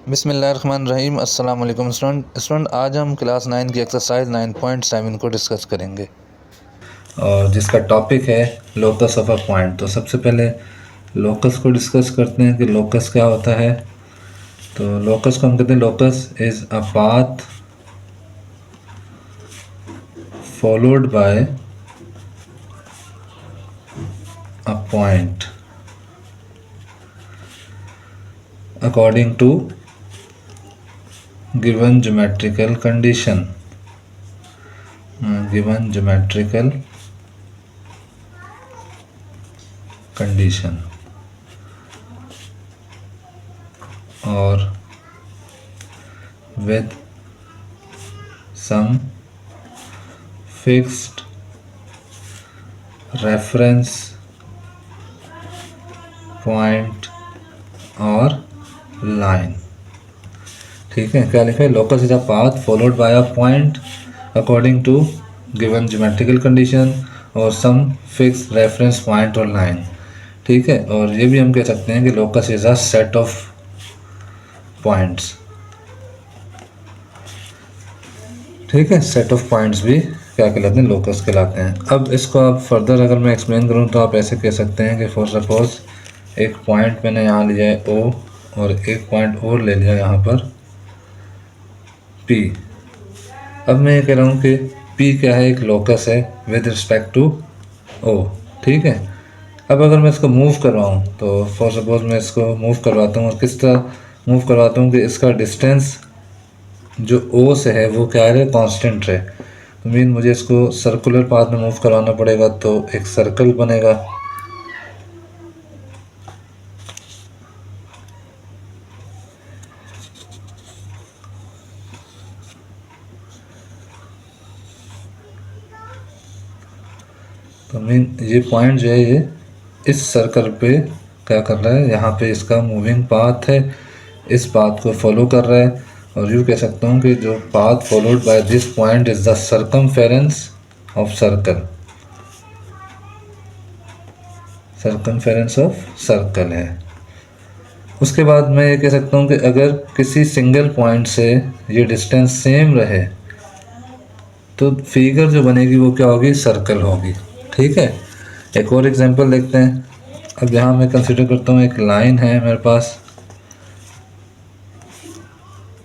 बिस्मिल्लाहिर्रहमानिर्रहीम। अस्सलाम वालेकुम स्टूडेंट, आज हम क्लास 9 की एक्सरसाइज 9.7 को डिस्कस करेंगे और जिसका टॉपिक है लोकस ऑफ अ पॉइंट। तो सबसे पहले लोकस को डिस्कस करते हैं कि लोकस क्या होता है। तो लोकस को हम कहते हैं locus is a path followed by a point according to given geometrical condition. Given geometrical condition और with some fixed reference point or line। ठीक है, क्या लिखा है? Locus is a path followed by a point according to given geometrical condition और some fix reference point और line. ठीक है, और ये भी हम कह सकते हैं कि locus is a set of points. ठीक है, सेट ऑफ पॉइंट्स भी क्या कहलाते हैं? लोकस कहलाते हैं। अब इसको आप फर्दर अगर मैं एक्सप्लेन करूँ तो आप ऐसे कह सकते हैं कि फॉर सपोज एक पॉइंट मैंने यहाँ लिया है ओ और एक पॉइंट और ले लिया यहाँ पर पी। अब मैं ये कह रहा हूँ कि पी क्या है? एक लोकस है विद रिस्पेक्ट टू ओ। ठीक है, अब अगर मैं इसको मूव करवाऊँ तो फॉर सपोज मैं इसको मूव करवाता हूँ और किस तरह मूव करवाता हूँ कि इसका डिस्टेंस जो ओ से है वो क्या है? कांस्टेंट है। तो मीन मुझे इसको सर्कुलर पाथ में मूव करवाना पड़ेगा तो एक सर्कल बनेगा। तो मीन ये पॉइंट जो है ये इस सर्कल पे क्या कर रहा है? यहाँ पे इसका मूविंग पाथ है, इस पाथ को फॉलो कर रहा है। और यूँ कह सकता हूँ कि जो path followed by this point is the circumference of circle. Circumference of circle है। उसके बाद मैं ये कह सकता हूँ कि अगर किसी सिंगल पॉइंट से ये डिस्टेंस सेम रहे तो फिगर जो बनेगी वो क्या होगी? सर्कल होगी। ठीक है, एक और एग्जांपल देखते हैं। अब यहाँ मैं कंसिडर करता हूँ एक लाइन है मेरे पास,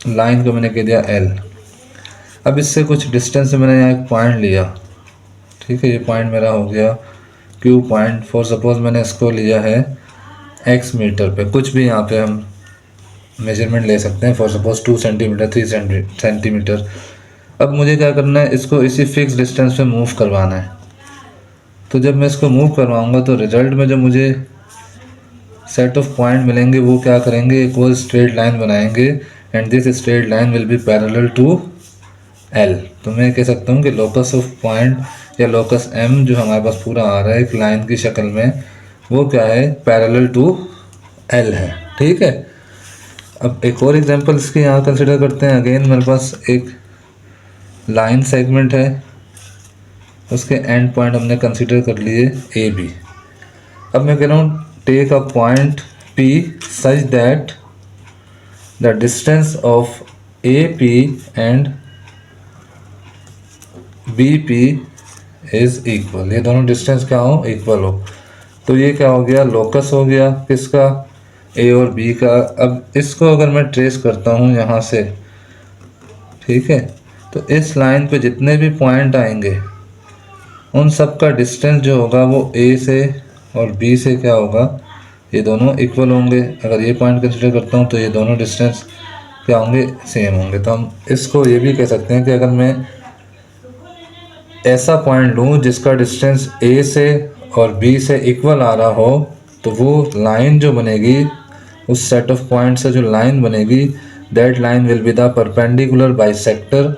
लाइन को मैंने कह दिया एल। अब इससे कुछ डिस्टेंस से मैंने यहाँ एक पॉइंट लिया। ठीक है, ये पॉइंट मेरा हो गया क्यू पॉइंट। फॉर सपोज मैंने इसको लिया है एक्स मीटर पे, कुछ भी यहाँ पे हम मेजरमेंट ले सकते हैं। For suppose 2 centimetre 3 centimetre. अब मुझे क्या करना है? इसको इसी फिक्स डिस्टेंस पे मूव करवाना है। तो जब मैं इसको मूव करवाऊंगा तो रिजल्ट में जो मुझे सेट ऑफ पॉइंट मिलेंगे वो क्या करेंगे? एक और स्ट्रेट लाइन बनाएंगे and this straight line will be parallel to L. तो मैं कह सकता हूँ कि लोकस ऑफ पॉइंट या लोकस एम जो हमारे पास पूरा आ रहा है एक लाइन की शक्ल में, वो क्या है? पैरेलल टू एल है। ठीक है, अब एक और एग्जांपल इसके यहाँ कंसिडर करते हैं। अगेन मेरे पास एक लाइन सेगमेंट है, उसके एंड पॉइंट हमने कंसिडर कर लिए ए बी। अब मैं कह रहा हूँ take a point P such that the distance of A P and B P is equal. ये दोनों डिस्टेंस क्या हो? इक्वल हो। तो ये क्या हो गया? लोकस हो गया किसका? ए और बी का। अब इसको अगर मैं ट्रेस करता हूँ यहाँ से, ठीक है, तो इस लाइन पे जितने भी पॉइंट आएंगे उन सब का डिस्टेंस जो होगा वो ए से और बी से क्या होगा? ये दोनों इक्वल होंगे। अगर ये पॉइंट कंसिडर करता हूँ तो ये दोनों डिस्टेंस क्या होंगे? सेम होंगे। तो हम इसको ये भी कह सकते हैं कि अगर मैं ऐसा पॉइंट लूँ जिसका डिस्टेंस ए से और बी से इक्वल आ रहा हो तो वो लाइन जो बनेगी उस सेट ऑफ पॉइंट से जो लाइन बनेगी that line will be the perpendicular bisector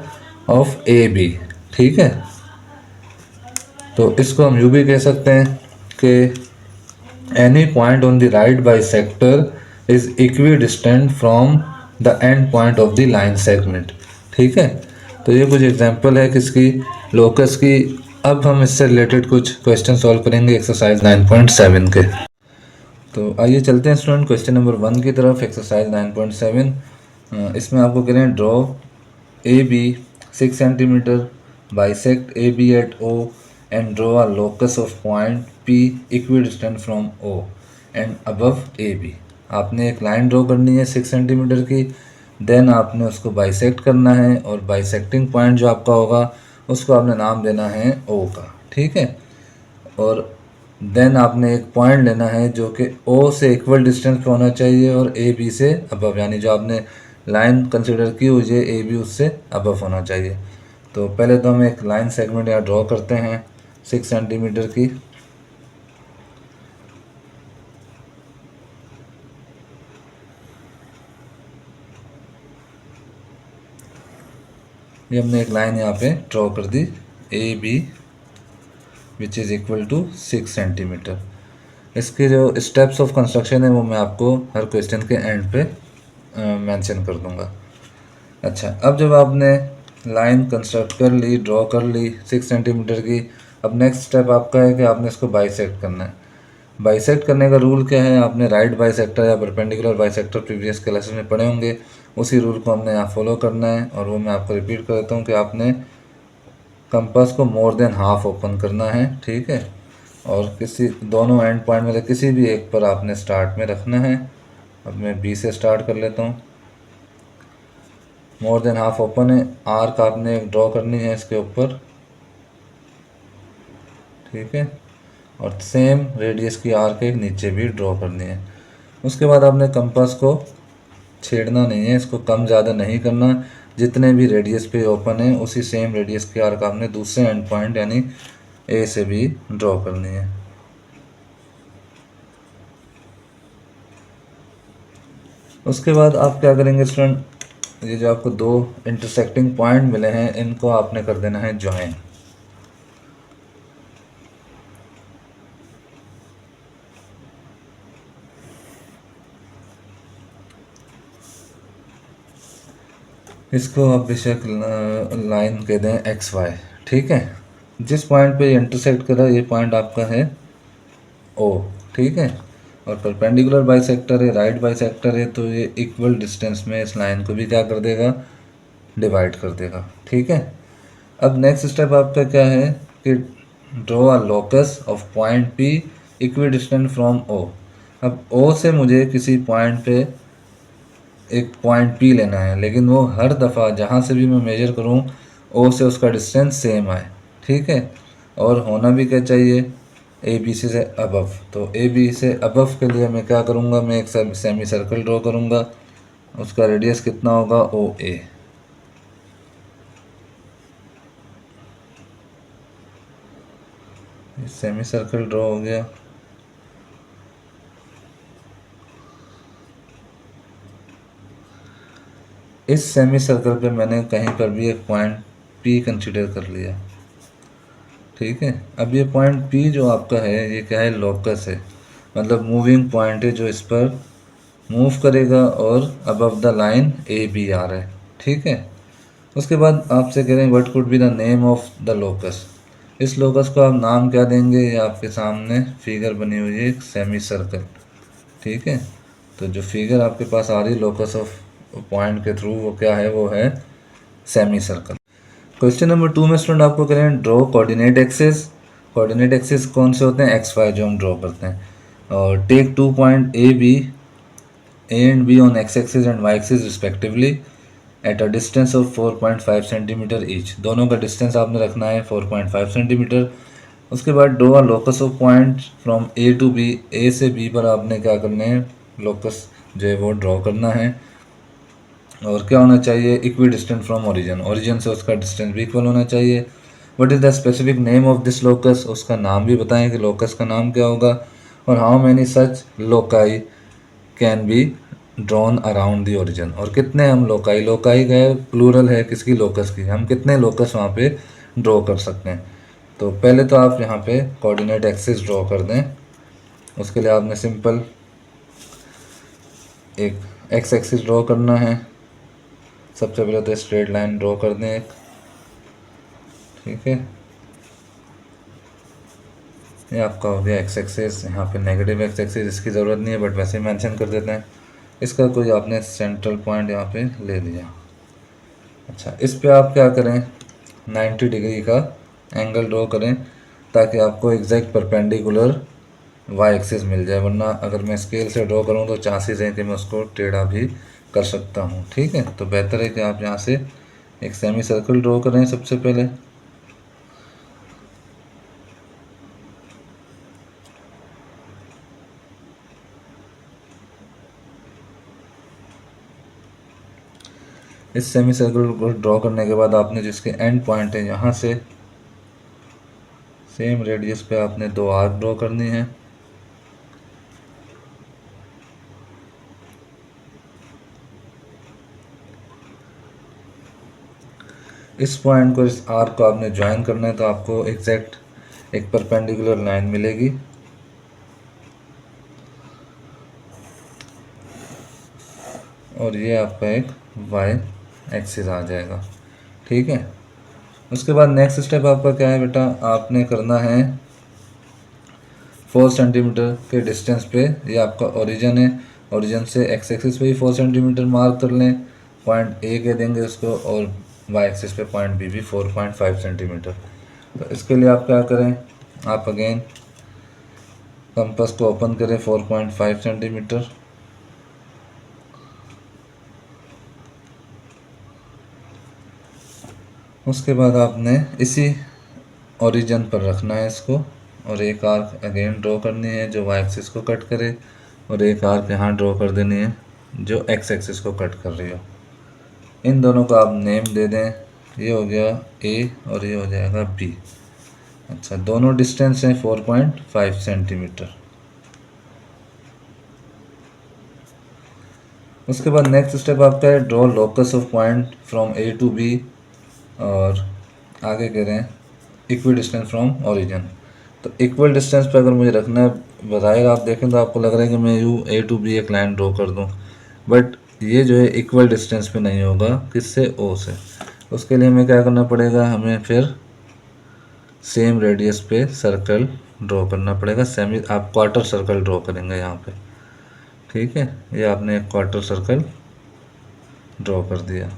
of A B. ठीक है, तो इसको हम यूँ भी कह सकते हैं कि any point on the right bisector is equi distant from the end point of the line segment. ठीक है, तो ये कुछ एग्जांपल है किसकी? लोकस की। अब हम इससे रिलेटेड कुछ क्वेश्चन सॉल्व करेंगे एक्सरसाइज 9.7 के। तो आइए चलते हैं स्टूडेंट क्वेश्चन नंबर 1 की तरफ। एक्सरसाइज 9.7 इसमें आपको कह रहे हैं draw A B 6 centimetre, bisect A B at O and draw a locus of point P equidistant from O and above A B. आपने एक लाइन ड्रॉ करनी है 6 सेंटीमीटर की, देन आपने उसको बाइसेक्ट करना है और बाइसेक्टिंग पॉइंट जो आपका होगा उसको आपने नाम देना है ओ का, ठीक है। और देन आपने एक पॉइंट लेना है जो कि ओ से इक्वल डिस्टेंस पे होना चाहिए और ए बी से अबव, यानी जो आपने लाइन कंसिडर की हुई है ए बी उससे अबव होना चाहिए। तो पहले तो हम एक लाइन सेगमेंट यहाँ ड्रॉ करते हैं 6 सेंटीमीटर की। ये हमने एक लाइन यहाँ पे ड्रॉ कर दी A B which is equal to 6 centimetre. इसके जो स्टेप्स ऑफ कंस्ट्रक्शन है वो मैं आपको हर क्वेश्चन के एंड पे मेंशन कर दूंगा। अच्छा, अब जब आपने लाइन कंस्ट्रक्ट कर ली, ड्रॉ कर ली 6 सेंटीमीटर की, अब नेक्स्ट स्टेप आपका है कि आपने इसको बाइसेक्ट करना है। बाइसेक्ट करने का रूल क्या है, आपने राइट बाइसेक्टर या परपेंडिकुलर बाइसेक्टर प्रीवियस क्लासेस में पढ़े होंगे, उसी रूल को हमने यहाँ फॉलो करना है। और वो मैं आपको रिपीट कर देता हूँ कि आपने कंपास को मोर देन हाफ ओपन करना है, ठीक है। और किसी दोनों एंड पॉइंट में से किसी भी एक पर आपने स्टार्ट में रखना है। अब मैं बी से स्टार्ट कर लेता हूँ। मोर देन हाफ ओपन है, आर्क आपने एक ड्रॉ करनी है इसके ऊपर, ठीक है। और सेम रेडियस की आर्क एक नीचे भी ड्रॉ करनी है। उसके बाद आपने कंपास को छेड़ना नहीं है, इसको कम ज़्यादा नहीं करना। जितने भी रेडियस पे ओपन है उसी सेम रेडियस की आर्क आपने दूसरे एंड पॉइंट यानी ए से भी ड्रॉ करनी है। उसके बाद आप क्या करेंगे स्टूडेंट, ये जो आपको दो इंटरसेक्टिंग पॉइंट मिले हैं इनको आपने कर देना है ज्वाइन। इसको आप बेशक लाइन कह दें एक्स वाई, ठीक है। जिस पॉइंट पे इंटरसेक्ट करा ये पॉइंट आपका है ओ, ठीक है। और परपेंडिकुलर बाइसेक्टर है, राइट बाइसेक्टर है, तो ये इक्वल डिस्टेंस में इस लाइन को भी क्या कर देगा, डिवाइड कर देगा, ठीक है। अब नेक्स्ट स्टेप आपका क्या है कि draw a locus of point P equidistant from O. अब ओ से मुझे किसी पॉइंट पे एक पॉइंट पी लेना है, लेकिन वो हर दफ़ा जहाँ से भी मैं मेजर करूँ ओ से उसका डिस्टेंस सेम आए, ठीक है। और होना भी क्या चाहिए, ए बी सी से अबव। तो ए बी से अबव के लिए मैं क्या करूँगा, मैं एक सेमी सर्कल ड्रॉ करूँगा, उसका रेडियस कितना होगा ओ ए। सेमी सर्कल ड्रॉ हो गया। इस सेमी सर्कल पे मैंने कहीं पर भी एक पॉइंट पी कंसीडर कर लिया, ठीक है। अब ये पॉइंट पी जो आपका है ये क्या है, लोकस है, मतलब मूविंग पॉइंट है जो इस पर मूव करेगा और above the line A B आ रहा है, ठीक है। उसके बाद आपसे कह रहे हैं what could be the name of the locus. इस लोकस को आप नाम क्या देंगे, ये आपके सामने फिगर बनी हुई है एक सेमी सर्कल, ठीक है। तो जो फिगर आपके पास आ रही है लोकस ऑफ पॉइंट के थ्रू वो क्या है, वो है सेमी सर्कल। क्वेश्चन नंबर 2 में स्टूडेंट आपको करें draw coordinate axis. Coordinate axis कौन से होते हैं, एक्स वाई जो हम ड्रॉ करते हैं। और take 2 point A and B on X axis and Y axis respectively at a distance of 4.5 centimetre each. दोनों का डिस्टेंस आपने रखना है 4.5 सेंटीमीटर। उसके बाद draw a locus of point from A to B. A से बी पर आपने क्या करना है, लोकस जो है वो ड्रॉ करना है। और क्या होना चाहिए, equi distant from origin, origin से उसका डिस्टेंस भी इक्वल होना चाहिए। What is the specific name of this locus, उसका नाम भी बताएं कि लोकस का नाम क्या होगा। और how many such loci can be drawn around the origin, और कितने हम लोकाई, लोकाई का प्लूरल है किसकी, लोकस की, हम कितने लोकस वहाँ पे ड्रॉ कर सकते हैं। तो पहले तो आप यहाँ पे कोऑर्डिनेट एक्सिस ड्रॉ कर दें। उसके लिए आपने सिंपल एक एक्स एक्सिस ड्रॉ करना है। सबसे पहले तो स्ट्रेट लाइन ड्रॉ कर दें एक, ठीक है। ये आपका हो गया एक्स एक्सिस। यहाँ पे नेगेटिव एक्स एक्सिस इसकी ज़रूरत नहीं है बट वैसे ही मेंशन कर देते हैं। इसका कोई आपने सेंट्रल पॉइंट यहाँ पे ले लिया। अच्छा, इस पे आप क्या करें, 90 डिग्री का एंगल ड्रॉ करें ताकि आपको एग्जैक्ट परपेंडिकुलर वाई एक्सिस मिल जाए, वरना अगर मैं स्केल से ड्रॉ करूँ तो चांसेस हैं कि मैं उसको टेढ़ा भी कर सकता हूँ। ठीक है, तो बेहतर है कि आप यहाँ से एक सेमी सर्कल ड्रॉ करें सबसे पहले। इस सेमी सर्कल को ड्रॉ करने के बाद आपने जिसके एंड पॉइंट है यहाँ से सेम रेडियस पे आपने 2 आर्क ड्रॉ करनी है। इस पॉइंट को इस आर्क को आपने ज्वाइन करना है तो आपको एग्जैक्ट एक परपेंडिकुलर लाइन मिलेगी। और ये आपका एक वाई एक्सिस आ जाएगा। ठीक है, उसके बाद नेक्स्ट स्टेप आपका क्या है बेटा, आपने करना है 4 सेंटीमीटर के डिस्टेंस पे, ये आपका ओरिजिन है, ओरिजिन से एक्स एक्सिस पे ही 4 सेंटीमीटर मार्क कर लें, पॉइंट ए के देंगे उसको, और वाई एक्सिस पे पॉइंट बी भी 4.5 सेंटीमीटर। तो इसके लिए आप क्या करें, आप अगेन कंपास को ओपन करें 4.5 सेंटीमीटर, उसके बाद आपने इसी ओरिजिन पर रखना है इसको, और एक आर्क अगेन ड्रॉ करनी है जो वाई एक्सिस को कट करे, और एक आर्क यहाँ ड्रॉ कर देनी है जो एक्स एक्सिस को कट कर रही हो। इन दोनों को आप नेम दे दें, ये हो गया ए और ये हो जाएगा बी। अच्छा, दोनों डिस्टेंस हैं 4.5 सेंटीमीटर। उसके बाद नेक्स्ट स्टेप आपका है draw locus of point from A to B, और आगे कह रहे हैं इक्वल डिस्टेंस फ्रॉम ओरिजिन। तो इक्वल डिस्टेंस पे अगर मुझे रखना है, बज़ाहिर आप देखें तो आपको लग रहा है कि मैं यूँ ए टू बी एक लाइन ड्रॉ कर दूँ, बट ये जो है इक्वल डिस्टेंस पे नहीं होगा, किससे, ओ से। उसके लिए हमें क्या करना पड़ेगा, हमें फिर सेम रेडियस पे सर्कल ड्रॉ करना पड़ेगा, सेमी आप क्वार्टर सर्कल ड्रॉ करेंगे यहाँ पे। ठीक है, ये आपने एक क्वार्टर सर्कल ड्रॉ कर दिया।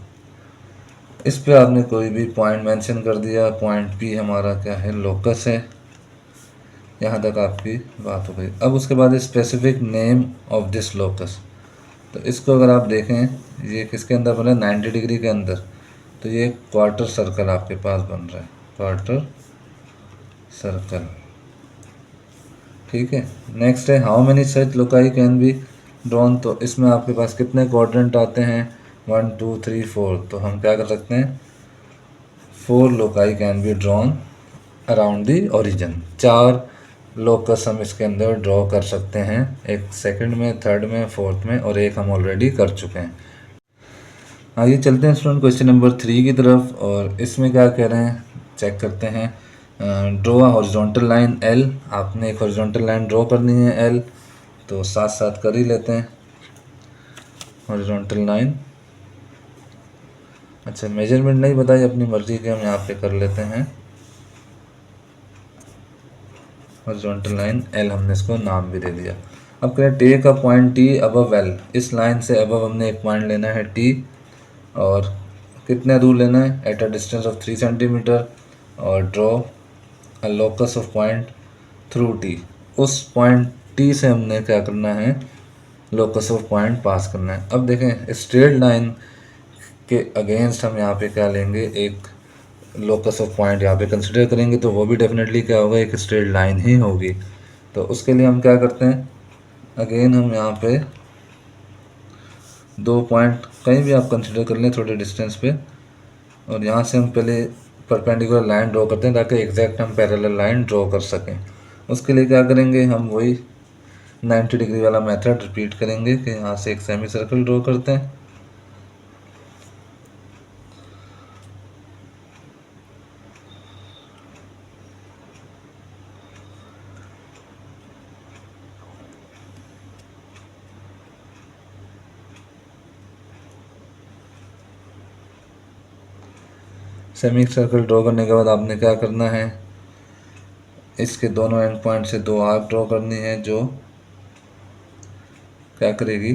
इस पे आपने कोई भी पॉइंट मेंशन कर दिया, पॉइंट पी हमारा क्या है, लोकस है। यहाँ तक आपकी बात हो गई। अब उसके बाद specific name of this locus, तो इसको अगर आप देखें ये किसके अंदर बना है, 90 डिग्री के अंदर, तो ये क्वार्टर सर्कल आपके पास बन रहा है, क्वार्टर सर्कल। ठीक है, नेक्स्ट है how many such loci can be drawn, तो इसमें आपके पास कितने क्वाड्रेंट आते हैं, 1 2 3 4, तो हम क्या कर सकते हैं, 4 loci can be drawn around the origin. 4 locus हम इसके अंदर ड्रॉ कर सकते हैं, एक सेकंड में, थर्ड में, फोर्थ में, और एक हम ऑलरेडी कर चुके हैं। आइए चलते हैं स्टूडेंट क्वेश्चन नंबर 3 की तरफ, और इसमें क्या कह रहे हैं चेक करते हैं। Draw a horizontal line L, आपने एक हॉरिजॉन्टल लाइन ड्रॉ करनी है एल, तो साथ साथ कर ही लेते हैं हॉरिजॉन्टल लाइन। अच्छा, मेजरमेंट नहीं बताई, अपनी मर्जी के हम यहाँ पे कर लेते हैं हॉरिजॉन्टल लाइन एल, हमने इसको नाम भी दे दिया। अब करें take a point T above L, इस लाइन से अबव हमने एक पॉइंट लेना है टी, और कितना दूर लेना है, at a distance of 3 centimetre, और draw a locus of point through T, उस पॉइंट टी से हमने क्या करना है, लोकस ऑफ पॉइंट पास करना है। अब देखें स्ट्रेट लाइन के अगेंस्ट हम यहाँ पे क्या लेंगे, एक लोकस ऑफ पॉइंट यहाँ पे कंसिडर करेंगे, तो वो भी डेफिनेटली क्या होगा, एक स्ट्रेट लाइन ही होगी। तो उसके लिए हम क्या करते हैं, अगेन हम यहाँ पे 2 पॉइंट कहीं भी आप कंसिडर कर लें थोड़े डिस्टेंस पे, और यहाँ से हम पहले परपेंडिकुलर लाइन ड्रॉ करते हैं ताकि एग्जैक्ट हम पैरेलल लाइन ड्रॉ कर सकें। उसके लिए क्या करेंगे, हम वही 90 डिग्री वाला मेथड रिपीट करेंगे कि यहाँ से एक सेमी सर्कल ड्रॉ करते हैं, सेमी सर्कल ड्रॉ करने के बाद आपने क्या करना है, इसके दोनों एंड पॉइंट से 2 आर्क ड्रॉ करनी है जो क्या करेगी,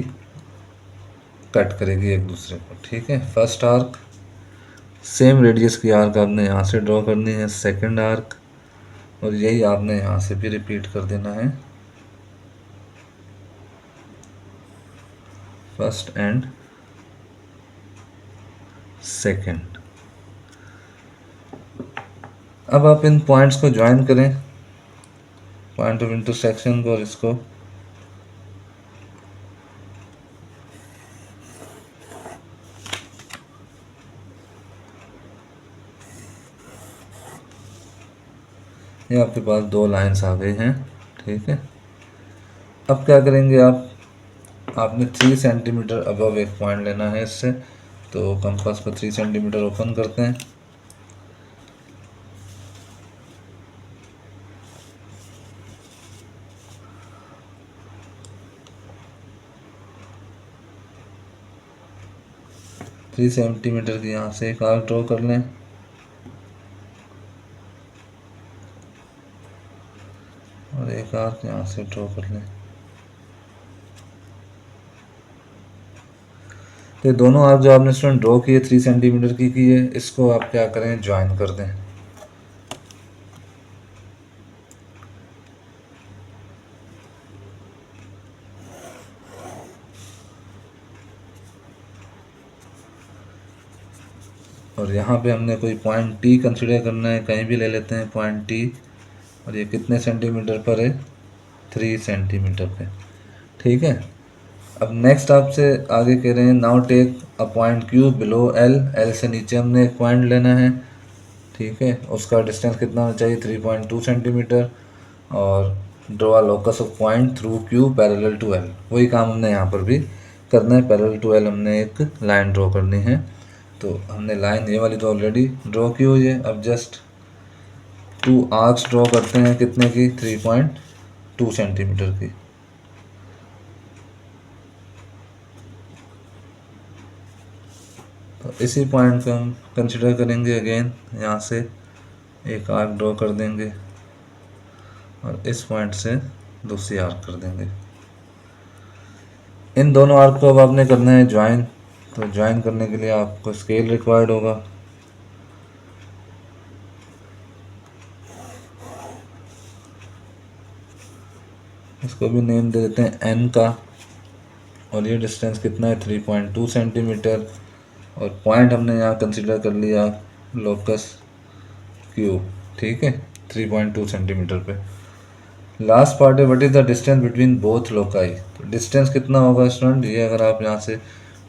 कट करेगी एक दूसरे को। ठीक है, फर्स्ट आर्क सेम रेडियस की आर्क आपने यहाँ से ड्रॉ करनी है, सेकंड आर्क, और यही आपने यहाँ से भी रिपीट कर देना है, फर्स्ट एंड सेकंड। अब आप इन पॉइंट्स को ज्वाइन करें, पॉइंट ऑफ इंटरसेक्शन को, और इसको ये आपके पास दो लाइंस आ गई हैं। ठीक है, अब क्या करेंगे आपने 3 सेंटीमीटर अबव एक पॉइंट लेना है इससे, तो कंपास को 3 सेंटीमीटर ओपन करते हैं, थ्री सेंटीमीटर की यहाँ से एक आर्क ड्रॉ कर लें, और एक आर्क यहाँ से ड्रॉ कर लें। तो दोनों आर्क जो आपने स्टूडेंट ड्रॉ किए 3 सेंटीमीटर की है, इसको आप क्या करें, ज्वाइन कर दें। और यहाँ पे हमने कोई पॉइंट टी कंसिडर करना है, कहीं भी ले लेते हैं पॉइंट टी, और ये कितने सेंटीमीटर पर है, 3 सेंटीमीटर पे। ठीक है, अब नेक्स्ट आपसे आगे कह रहे हैं now take a point Q below L, L से नीचे हमने एक पॉइंट लेना है। ठीक है, उसका डिस्टेंस कितना होना चाहिए, 3.2 सेंटीमीटर, और draw a locus of point through Q parallel to L. वही काम हमने यहाँ पर भी करना है, पैरेलल टू एल हमने एक लाइन ड्रॉ करनी है। तो हमने लाइन ये वाली तो ऑलरेडी ड्रॉ की हुई है, अब जस्ट 2 आर्क्स ड्रॉ करते हैं, कितने की, 3.2 सेंटीमीटर की। तो इसी पॉइंट को हम कंसिडर करेंगे अगेन, यहाँ से एक आर्क ड्रॉ कर देंगे, और इस पॉइंट से दूसरी आर्क कर देंगे। इन दोनों आर्क को अब आपने करना है ज्वाइन। तो ज्वाइन करने के लिए आपको स्केल रिक्वायर्ड होगा, इसको भी नेम दे देते हैं एन का, और ये डिस्टेंस कितना है, 3.2 सेंटीमीटर, और पॉइंट हमने यहाँ कंसिडर कर लिया लोकस क्यू। ठीक है, 3.2 सेंटीमीटर पे। लास्ट पार्ट है what is the distance between both loci. तो डिस्टेंस कितना होगा स्टूडेंट, ये अगर आप यहाँ से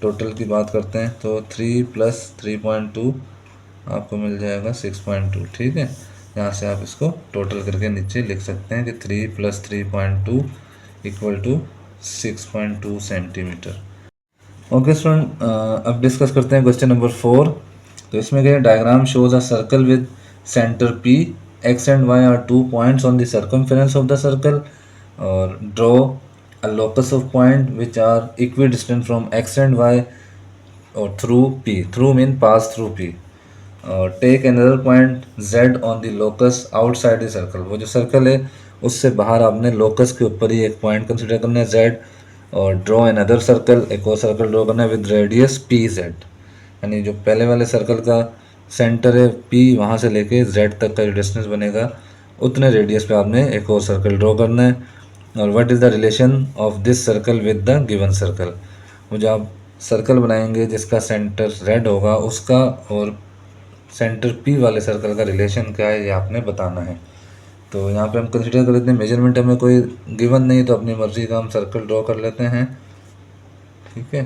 टोटल की बात करते हैं तो 3 + 3.2 आपको मिल जाएगा 6.2। ठीक है, यहाँ से आप इसको टोटल करके नीचे लिख सकते हैं कि 3 + 3.2 = 6.2 सेंटीमीटर। ओके स्टूडेंट, अब डिस्कस करते हैं क्वेश्चन नंबर 4। तो इसमें क्या diagram shows a circle with centre P, x and y are 2 points on the circumference of the circle, और draw a locus of point which are equidistant from x and y or through p, through mean pass through p, take another point z on the locus outside the circle। वो जो circle है उससे बाहर आपने locus के ऊपर ही एक point consider करना है z, और ड्रॉ एनदर सर्कल, एक और सर्कल ड्रॉ करना है विद रेडियस पी जेड, यानी जो पहले वाले सर्कल का सेंटर है P, वहाँ से लेके Z तक का डिस्टेंस बनेगा उतने रेडियस पे आपने एक और सर्कल ड्रॉ करना है। और what is the relation of this circle with the given circle, वो जो आप सर्कल बनाएंगे जिसका सेंटर Z होगा उसका और सेंटर P वाले सर्कल का रिलेशन क्या है, ये आपने बताना है। तो यहाँ पे हम कंसिडर कर लेते हैं मेजरमेंट हमें कोई गिवन नहीं, तो अपनी मर्जी का हम सर्कल ड्रॉ कर लेते हैं। ठीक है,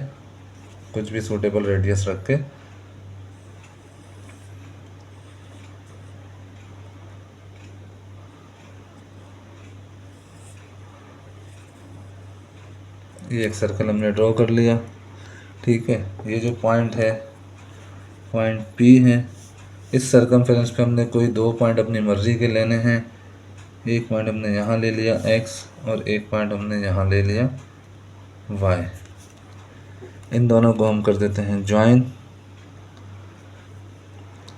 कुछ भी सूटेबल रेडियस रख के। ये एक सर्कल हमने ड्रॉ कर लिया। ठीक है, ये जो पॉइंट है पॉइंट P है, इस सर्कमफेरेंस पे हमने कोई 2 पॉइंट अपनी मर्जी के लेने हैं। एक पॉइंट हमने यहाँ ले लिया x, और एक पॉइंट हमने यहाँ ले लिया y। इन दोनों को हम कर देते हैं ज्वाइन।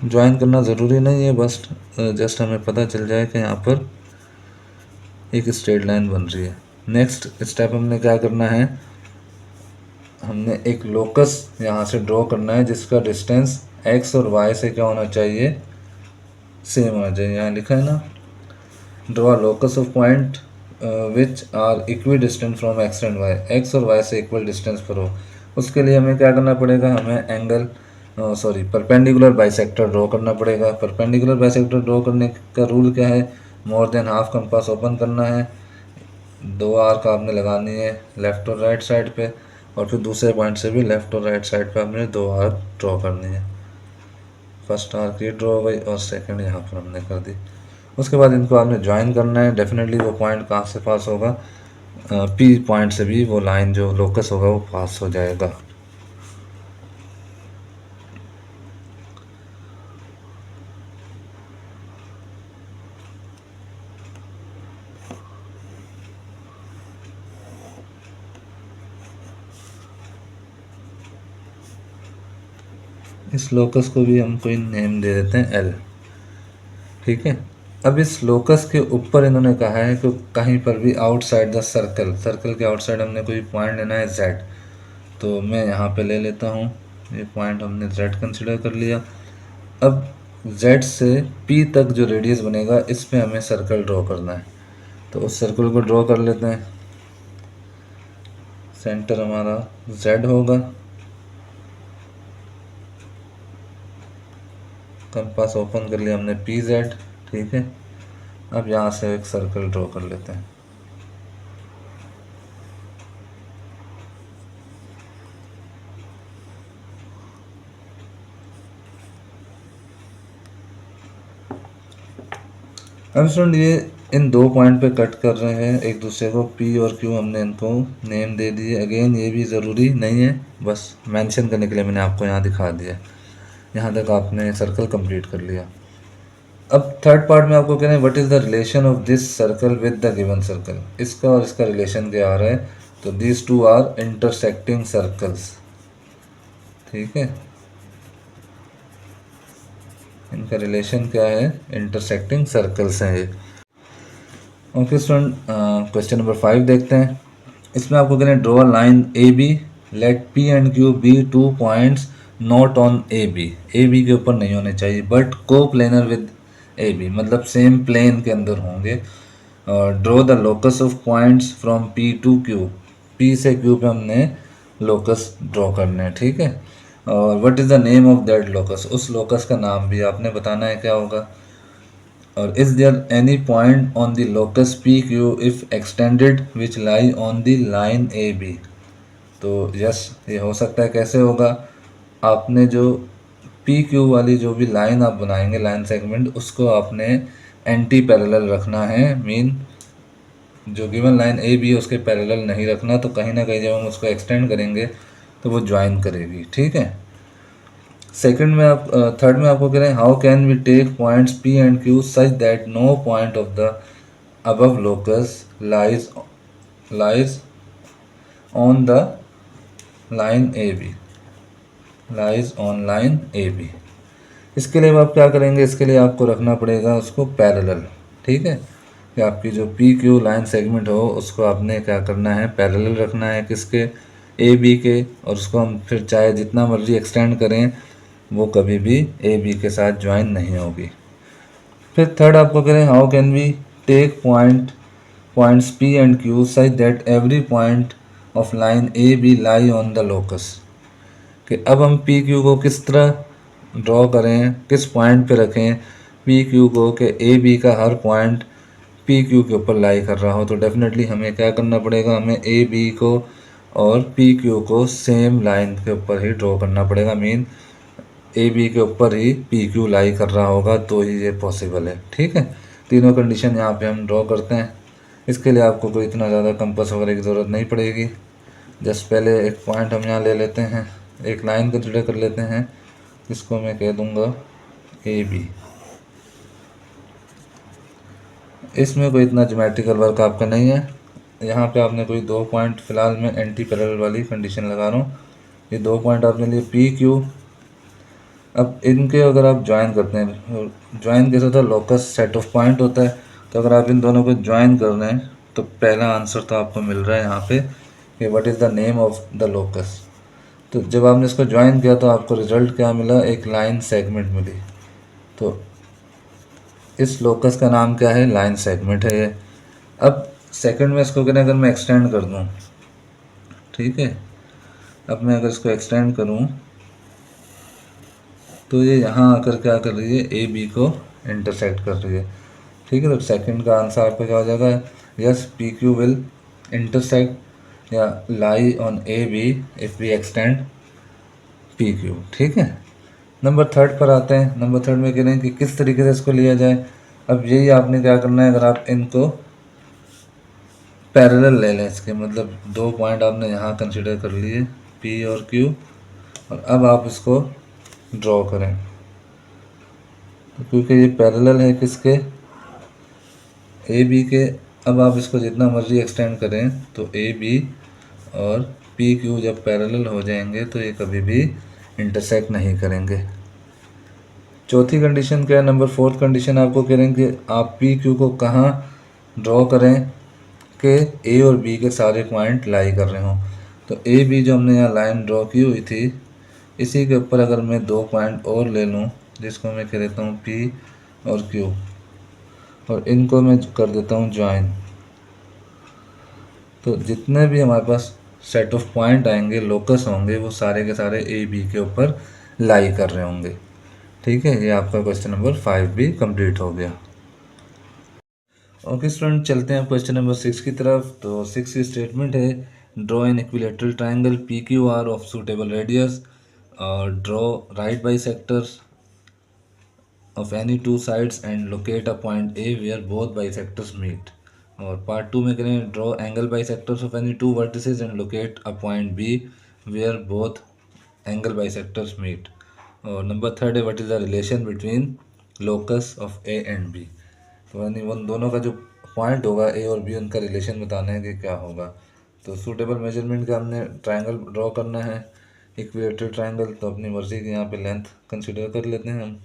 ज्वाइन करना ज़रूरी नहीं है, बस जस्ट हमें पता चल जाए कि यहाँ पर एक स्ट्रेट लाइन बन रही है। नेक्स्ट स्टेप हमने क्या करना है, हमने एक लोकस यहाँ से ड्रॉ करना है जिसका डिस्टेंस x और y से क्या होना चाहिए, सेम होना चाहिए। यहाँ लिखा है ना, draw locus of point which are equidistant from x and y, x और y से इक्वल डिस्टेंस पर हो। उसके लिए हमें क्या करना पड़ेगा, हमें एंगल परपेंडिकुलर बाइसेक्टर ड्रॉ करना पड़ेगा। परपेंडिकुलर बाइसेक्टर ड्रॉ करने का रूल क्या है, more than half compass open करना है, 2 आर्क आपने लगानी है लेफ़्ट और राइट साइड पे, और फिर दूसरे पॉइंट से भी लेफ़्ट और राइट साइड पे हमने 2 आर्क ड्रॉ करनी है। फर्स्ट आर्क ये ड्रॉ हो गई और सेकंड यहाँ पर हमने कर दी। उसके बाद इनको आपने ज्वाइन करना है। डेफिनेटली वो पॉइंट कहाँ से पास होगा, पी पॉइंट से भी वो लाइन जो लोकस होगा वो पास हो जाएगा। इस लोकस को भी हम कोई नेम दे देते हैं एल, ठीक है। अब इस लोकस के ऊपर इन्होंने कहा है कि कहीं पर भी आउटसाइड द सर्कल, सर्कल के आउटसाइड हमने कोई पॉइंट लेना है जेड, तो मैं यहाँ पे ले लेता हूँ, ये पॉइंट हमने जेड कंसिडर कर लिया। अब जेड से पी तक जो रेडियस बनेगा इस पे हमें सर्कल ड्रॉ करना है, तो उस सर्कल को ड्रॉ कर लेते हैं। सेंटर हमारा जेड होगा, कंपास ओपन कर लिया हमने पी जेड, ठीक है। अब यहाँ से एक सर्कल ड्रॉ कर लेते हैं। अब स्टूडेंट ये इन 2 पॉइंट पे कट कर रहे हैं एक दूसरे को, पी और क्यू हमने इनको नेम दे दिए। अगेन ये भी ज़रूरी नहीं है, बस मेंशन करने के लिए मैंने आपको यहाँ दिखा दिया। यहाँ तक आपने सर्कल कंप्लीट कर लिया। अब थर्ड पार्ट में आपको कह रहे हैं what is the relation of this circle with the given circle, इसका और इसका रिलेशन क्या आ रहा है, तो this two are intersecting circles, ठीक है। इनका रिलेशन क्या है, इंटरसेक्टिंग सर्कल्स हैं ये। ओके स्टूडेंट, क्वेश्चन नंबर 5 देखते हैं। इसमें आपको कह रहे हैं draw line A B, let P and Q be 2 points not on A B के ऊपर नहीं होने चाहिए but coplanar with A B, मतलब सेम प्लेन के अंदर होंगे। Draw the locus of points from P to Q, P से क्यू पे हमने लोकस ड्रॉ करने हैं, ठीक है। और what is the name of that locus, उस लोकस का नाम भी आपने बताना है क्या होगा। और is there any point on the locus P Q if extended which lie on the line A B, तो यस ये हो सकता है। कैसे होगा, आपने जो पी क्यू वाली जो भी लाइन आप बनाएंगे लाइन सेगमेंट, उसको आपने एंटी पैरेलल रखना है, मीन जो गिवन लाइन ए बी है उसके पैरेलल नहीं रखना, तो कहीं ना कहीं जब हम उसको एक्सटेंड करेंगे तो वो ज्वाइन करेगी, ठीक है। सेकंड में आप थर्ड में आपको कह रहे हैं how can we take points P and Q such that no point of the above locus lies on the line A B, lies on line A B. इसके लिए आप क्या करेंगे, इसके लिए आपको रखना पड़ेगा उसको पैरेलल, ठीक है। कि आपकी जो पी क्यू लाइन सेगमेंट हो उसको आपने क्या करना है, पैरेलल रखना है किसके, ए बी के, और उसको हम फिर चाहे जितना मर्जी एक्सटेंड करें वो कभी भी ए बी के साथ ज्वाइन नहीं होगी। फिर थर्ड आपको करें how can we take points P and Q such that every point of line A B lie on the locus, कि अब हम पी क्यू को किस तरह ड्रॉ करें, किस पॉइंट पे रखें पी क्यू को, कि ए बी का हर पॉइंट पी क्यू के ऊपर लाई कर रहा हो। तो डेफिनेटली हमें क्या करना पड़ेगा, हमें ए बी को और पी क्यू को सेम लाइन के ऊपर ही ड्रॉ करना पड़ेगा, मीन ए बी के ऊपर ही पी क्यू लाई कर रहा होगा तो ही ये पॉसिबल है, ठीक है। तीनों कंडीशन यहाँ पे हम ड्रॉ करते हैं। इसके लिए आपको कोई इतना ज़्यादा कंपास वगैरह की ज़रूरत नहीं पड़ेगी। जस्ट पहले एक पॉइंट हम यहाँ ले लेते हैं, एक लाइन कंसिडर कर लेते हैं, इसको मैं कह दूंगा ए बी। इसमें कोई इतना ज्योमेट्रिकल वर्क आपका नहीं है। यहाँ पे आपने कोई 2 पॉइंट, फिलहाल मैं एंटी पैरेलल वाली कंडीशन लगा रहा हूँ। ये 2 पॉइंट आपने लिए पी क्यू। अब इनके अगर आप ज्वाइन करते हैं, ज्वाइन कैसे होता है, लोकस सेट ऑफ पॉइंट होता है, तो अगर आप इन दोनों को ज्वाइन कर रहे हैं तो पहला आंसर तो आपको मिल रहा है यहाँ पे कि what is the name of the locus. तो जब आपने इसको ज्वाइन किया तो आपको रिजल्ट क्या मिला, एक लाइन सेगमेंट मिली। तो इस लोकस का नाम क्या है, लाइन सेगमेंट है ये। अब सेकंड में इसको अगर मैं एक्सटेंड कर दूं, ठीक है, अब मैं अगर इसको एक्सटेंड करूं तो ये यहाँ आकर क्या कर रही है, ए बी को इंटरसेक्ट कर रही है, ठीक है। तो सेकंड का आंसर आपका क्या हो जाएगा, yes, P Q will intersect या lie on A B if we extend P Q, ठीक है। नंबर थर्ड पर आते हैं। नंबर थर्ड में कह रहे हैं कि किस तरीके से इसको लिया जाए। अब यही आपने क्या करना है, अगर आप इनको पैरेलल ले लें, इसके मतलब दो पॉइंट आपने यहाँ कंसिडर कर लिए, पी और क्यू, और अब आप इसको ड्रॉ करें। तो क्योंकि ये पैरेलल है किसके, ए बी के, अब आप इसको जितना मर्जी एक्सटेंड करें तो ए बी और पी क्यू जब पैरेलल हो जाएंगे तो ये कभी भी इंटरसेक्ट नहीं करेंगे। चौथी कंडीशन क्या है, नंबर फोर्थ कंडीशन आपको कह रहे हैं कि आप पी क्यू को कहाँ ड्रॉ करें कि ए और बी के सारे पॉइंट लाई कर रहे हों। तो ए बी जो हमने यहाँ लाइन ड्रॉ की हुई थी, इसी के ऊपर अगर मैं दो पॉइंट और ले लूँ, जिसको मैं कह देता हूँ पी और क्यू, और इनको मैं कर देता हूँ ज्वाइन, तो जितने भी हमारे पास सेट ऑफ पॉइंट आएंगे, लोकस होंगे, वो सारे के सारे ए बी के ऊपर लाई कर रहे होंगे, ठीक है। ये आपका क्वेश्चन नंबर 5 भी कंप्लीट हो गया। ओके स्टूडेंट, चलते हैं क्वेश्चन नंबर 6 की तरफ। तो 6 की स्टेटमेंट है, draw an equilateral triangle P Q R of suitable radius और draw right bisectors of any two sides and locate a point A where both bisectors meet। और part 2 में करें, draw angle bisectors of any two vertices and locate a point B where both angle bisectors meet. और number third है, what is the relation between locus of A and B. तो यानी उन दोनों का जो पॉइंट होगा ए और बी, उनका रिलेशन बताना है कि क्या होगा। तो सूटेबल मेजरमेंट का हमने ट्राइंगल ड्रॉ करना है, इक्विलेटरल ट्राइंगल, तो अपनी मर्ज़ी की यहाँ पे लेंथ कंसिडर कर लेते हैं हम।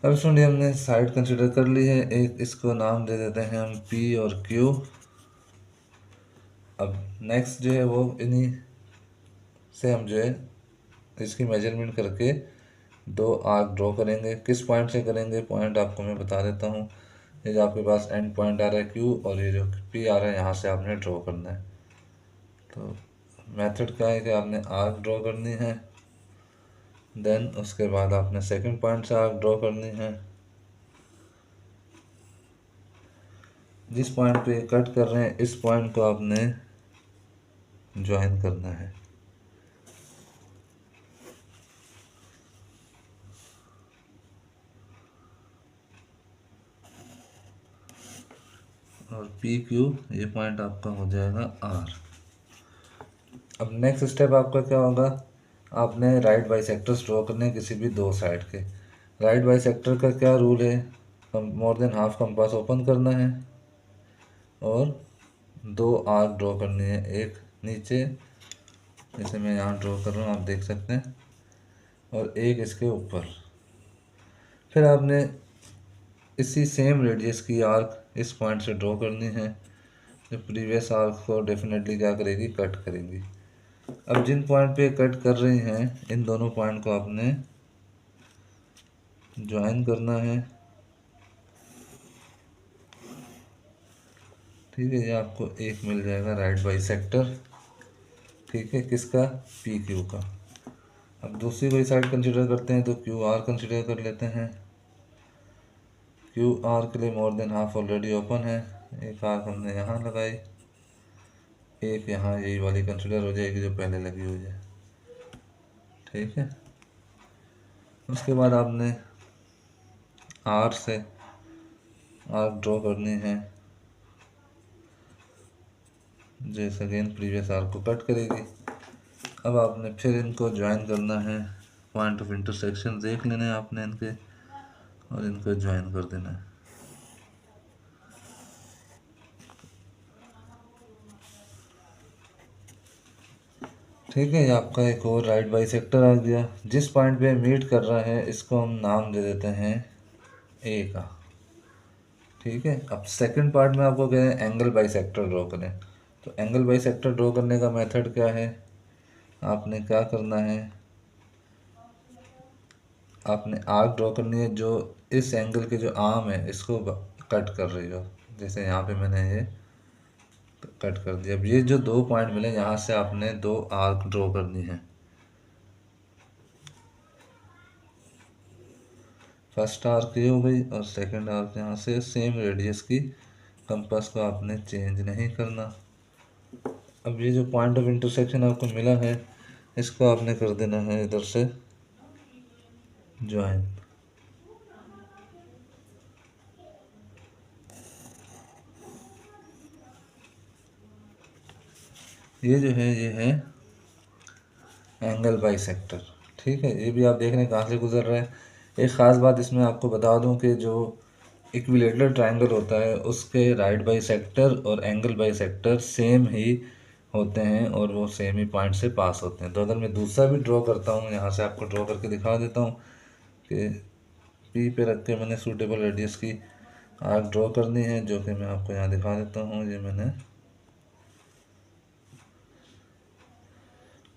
अब स्टूडेंट हमने साइड कंसिडर कर ली है, एक इसको नाम दे देते हैं हम पी और क्यू। अब नेक्स्ट जो है वो इन्हीं से हम जो है इसकी मेजरमेंट करके दो आर्क ड्रॉ करेंगे। किस पॉइंट से करेंगे, पॉइंट आपको मैं बता देता हूँ। ये जो आपके पास एंड पॉइंट आ रहा है क्यू, और ये जो पी आ रहा है, यहाँ से आपने ड्रॉ करना है। तो मेथड क्या है कि आपने आर्क ड्रॉ करनी है, देन उसके बाद आपने सेकंड पॉइंट से आर्क ड्रॉ करनी है, जिस पॉइंट पे कट कर रहे हैं इस पॉइंट को आपने ज्वाइन करना है। और पी क्यू ये पॉइंट आपका हो जाएगा आर। अब नेक्स्ट स्टेप आपका क्या होगा, आपने राइट बाइसेक्टर्स ड्रॉ करने किसी भी दो साइड के। राइट बाइसेक्टर का क्या रूल है, more than half compass open करना है और दो आर्क ड्रॉ करनी है, एक नीचे जैसे मैं यहाँ ड्रॉ कर रहा हूँ, आप देख सकते हैं, और एक इसके ऊपर। फिर आपने इसी सेम रेडियस की आर्क इस पॉइंट से ड्रॉ करनी है, जो प्रीवियस आर्क को डेफिनेटली क्या करेगी, कट करेगी। अब जिन पॉइंट पे कट कर रही हैं, इन दोनों पॉइंट को आपने ज्वाइन करना है, ठीक है। ये आपको एक मिल जाएगा राइट बाइसेक्टर, ठीक है, किसका, पी क्यू का। अब दूसरी कोई साइड कंसिडर करते हैं, तो क्यू आर कंसिडर कर लेते हैं। क्यू आर के लिए more than half already open है, एक आर्क हमने यहाँ लगाई, एक यहाँ यही वाली कंसिडर हो जाएगी जो पहले लगी हुई है, ठीक है। उसके बाद आपने आर से आर्क ड्रॉ करनी है, जैसे अगेन प्रीवियस आर्क को कट करेगी। अब आपने फिर इनको ज्वाइन करना है, पॉइंट ऑफ इंटरसेक्शन देख लेने हैं आपने इनके, और इनको ज्वाइन कर देना है। ठीक है, ये आपका एक और राइट बाइसेक्टर आ गया। जिस पॉइंट पे मीट कर रहा है इसको हम नाम दे देते हैं ए का, ठीक है। अब सेकंड पार्ट में आपको कह रहे हैं एंगल बाइसेक्टर ड्रॉ करें। तो एंगल बाई सेक्टर ड्रॉ करने का मेथड क्या है, आपने क्या करना है, आपने आर्क ड्रॉ करनी है जो इस एंगल के जो आर्म है इसको कट कर रही हो। जैसे यहाँ पे मैंने ये कट कर दिया। अब ये जो 2 पॉइंट मिले यहाँ से आपने 2 आर्क ड्रॉ करनी है। फर्स्ट आर्क ये हो गई और सेकंड आर्क यहाँ से सेम रेडियस की। कंपास को आपने चेंज नहीं करना। अब ये जो पॉइंट ऑफ इंटरसेक्शन आपको मिला है इसको आपने कर देना है इधर से ज्वाइन। ये जो है ये है एंगल बाई सेक्टर। ठीक है, ये भी आप देख रहे हैं कहाँ से गुजर रहा है। एक ख़ास बात इसमें आपको बता दूं कि जो इक्विलेटरल ट्रायंगल होता है उसके राइट बाई सेक्टर और एंगल बाई सेक्टर सेम ही होते हैं और वो सेम ही पॉइंट से पास होते हैं। तो अगर मैं दूसरा भी ड्रॉ करता हूँ, यहाँ से आपको ड्रॉ करके दिखा देता हूँ कि पी पे रख के मैंने सूटेबल रेडियस की आर्क ड्रॉ करनी है, जो कि मैं आपको यहाँ दिखा देता हूँ। ये मैंने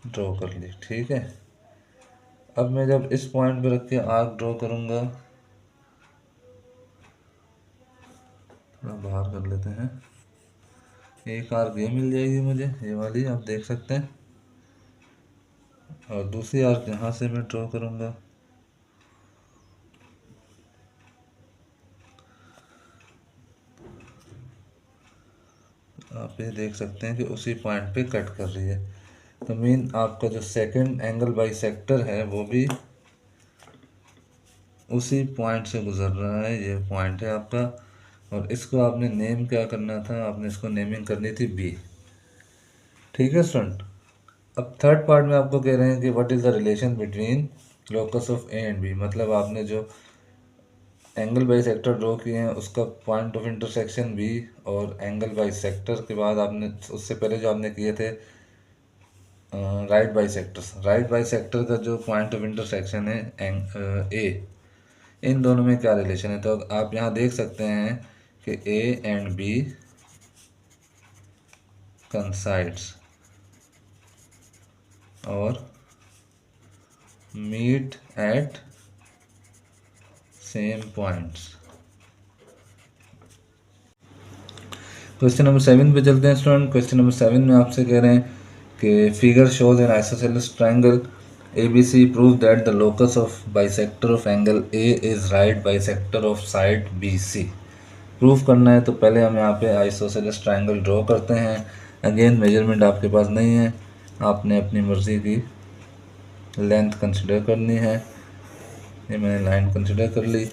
ड्रॉ कर ली। ठीक है, अब मैं जब इस पॉइंट पे रख के आर्क ड्रॉ करूँगा, थोड़ा बाहर कर लेते हैं, एक आर्क ये मिल जाएगी मुझे, ये वाली आप देख सकते हैं, और दूसरी आर्क यहाँ से मैं ड्रॉ करूँगा। आप ये देख सकते हैं कि उसी पॉइंट पे कट कर रही है। तो मीन आपका जो सेकंड एंगल बाई सेक्टर है वो भी उसी पॉइंट से गुजर रहा है। ये पॉइंट है आपका, और इसको आपने नेम क्या करना था, आपने इसको नेमिंग करनी थी बी। ठीक है स्टूडेंट, अब थर्ड पार्ट में आपको कह रहे हैं कि what is the relation between locus of A and B. मतलब आपने जो एंगल बाई सेक्टर ड्रॉ किए हैं उसका पॉइंट ऑफ इंटरसेक्शन बी, और एंगल बाई सेक्टर के बाद आपने उससे पहले जो आपने किए थे right by sectors, right by sector का जो पॉइंट ऑफ इंटरसेक्शन है ए, इन दोनों में क्या रिलेशन है। तो आप यहाँ देख सकते हैं कि ए एंड बी कंसाइड्स और meet at same points. Question number 7 पे चलते हैं स्टूडेंट। क्वेश्चन नंबर 7 में आपसे कह रहे हैं कि figure shows N isosceles triangle ABC, prove that the locus of bisector of angle A is right bisector of side BC। Proof करना है तो पहले हम यहाँ पे आइसोसेलेस ट्रायंगल ड्रॉ करते हैं। अगेन मेजरमेंट आपके पास नहीं है, आपने अपनी मर्ज़ी की लेंथ कंसिडर करनी है। ये मैंने लाइन कंसिडर कर ली।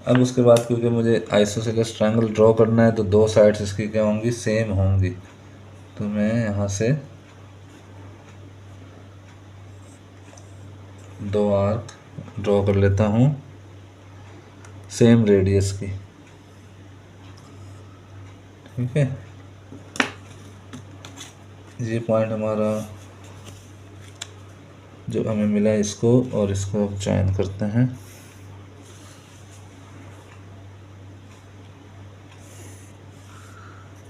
अब उसके बाद क्योंकि मुझे आइसोसेलेस ट्रायंगल ड्रॉ करना है तो दो साइड्स इसकी क्या होंगी, सेम होंगी। तो मैं यहाँ से दो आर्क ड्रॉ कर लेता हूँ सेम रेडियस की। ठीक है, ये पॉइंट हमारा जो हमें मिला है इसको और इसको अब ज्वाइन करते हैं।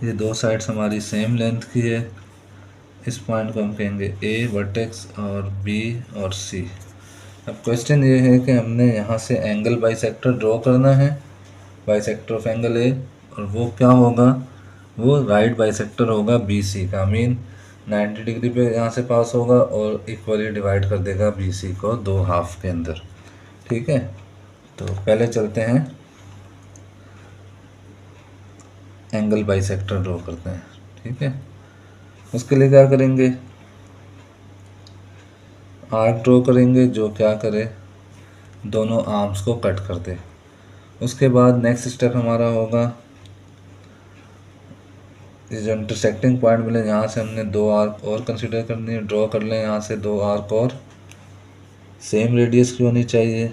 ये दो साइड्स हमारी सेम लेंथ की है। इस पॉइंट को हम कहेंगे ए वर्टेक्स और बी और सी। अब क्वेश्चन ये है कि हमने यहाँ से एंगल बाइसेक्टर ड्रॉ करना है, बाइसेक्टर ऑफ एंगल ए, और वो क्या होगा, वो राइट बाइसेक्टर होगा बी सी का। मीन 90 डिग्री पे यहाँ से पास होगा और इक्वली डिवाइड कर देगा बी सी को दो हाफ के अंदर। ठीक है, तो पहले चलते हैं एंगल बाइसेक्टर ड्रॉ करते हैं। ठीक है, उसके लिए क्या करेंगे, आर्क ड्रॉ करेंगे जो क्या करे, दोनों आर्म्स को कट कर दे। उसके बाद नेक्स्ट स्टेप हमारा होगा, ये जो इंटरसेक्टिंग पॉइंट मिले यहाँ से हमने दो आर्क और कंसीडर करनी है, ड्रॉ कर लें यहाँ से दो आर्क और, सेम रेडियस की होनी चाहिए।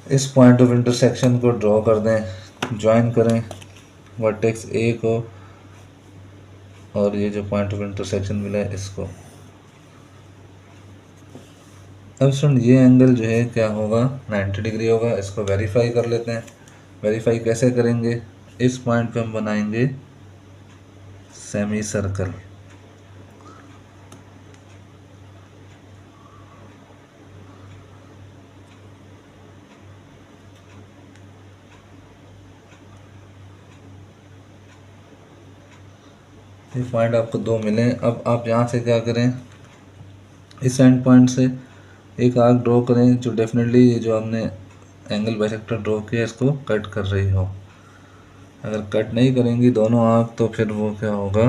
इस पॉइंट ऑफ इंटरसेक्शन को ड्रॉ कर दें, ज्वाइन करें वर्टेक्स ए को और ये जो पॉइंट ऑफ इंटरसेक्शन मिला है इसको। अब सुन, ये एंगल जो है क्या होगा, 90 डिग्री होगा। इसको वेरीफाई कर लेते हैं। वेरीफाई कैसे करेंगे, इस पॉइंट पे हम बनाएंगे सेमी सर्कल। ये पॉइंट आपको दो मिले। अब आप यहाँ से क्या करें, इस एंड पॉइंट से एक आर्क ड्रॉ करें जो डेफिनेटली ये जो हमने एंगल बाइसेक्टर ड्रॉ किया इसको कट कर रही हो। अगर कट नहीं करेंगी दोनों आर्क तो फिर वो क्या होगा,